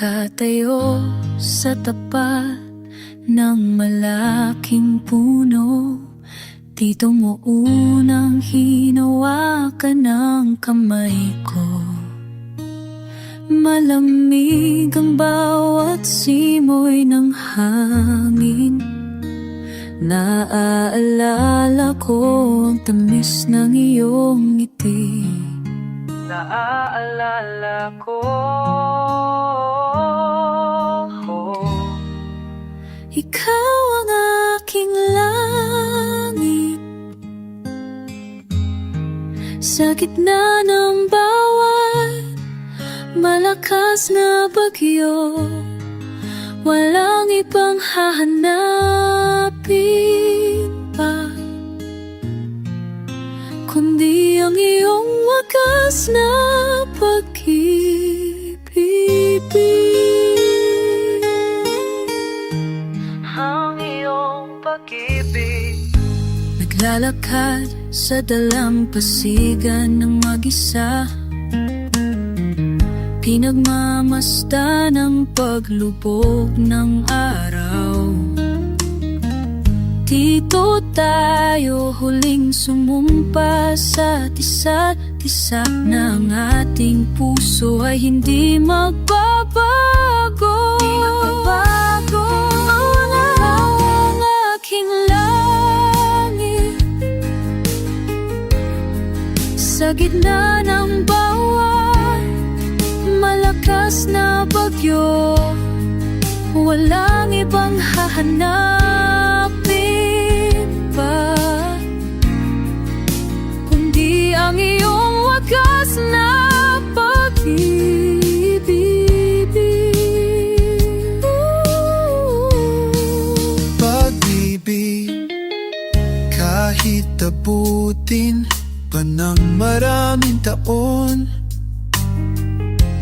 Nakatayo sa tapat ng malaking puno, dito mo unang hinawakan ng kamay ko. Malamig ang bawat simoy ng hangin. Naaalala ko ang tamis ng iyong ngiti. Naaalala ko. Ikaw ang aking langit. Sa gitna ng bawat malakas na bagyo, walang ibang hahanapin pa kundi ang iyong wagas na pag-ibig. Ang iyong pag-ibig. Naglalakad sa dalampasigan ng mag-isa, pinagmamasdan ang paglubog ng araw. Dito tayo huling sumumpa sa isa't isa na ang ating puso ay hindi magbabago. Ang aking langit. Sa gitna ng bawat malakas na bagyo, walang ibang hahanapin pa kundi ang iyong wagas na pag-ibig. Pag-ibig, kahit abutin pa ng maraming taon,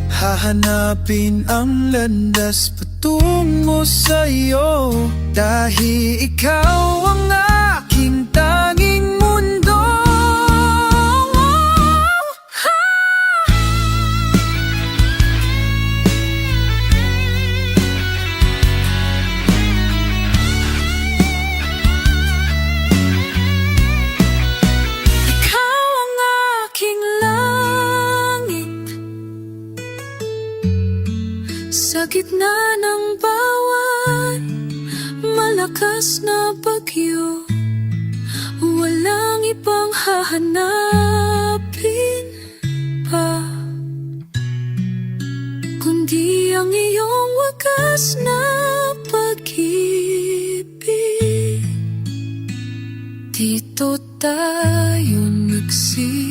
hahanapin ang landas patungo sa'yo, dahil ikaw ang aking tanging mundo. Ikaw ang aking langit. Sa gitna ng bawat malakas na bagyo, walang ibang hahanapin pa kundi ang iyong wagas na pag-ibig. Dito tayo nagsimula,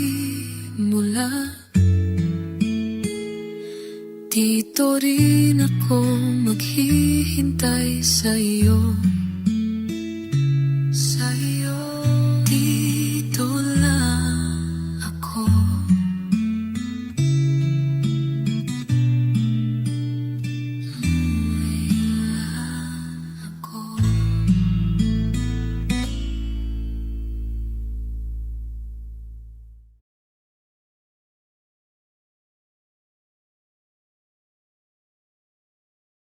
dito rin ako maghihintay sa'yo.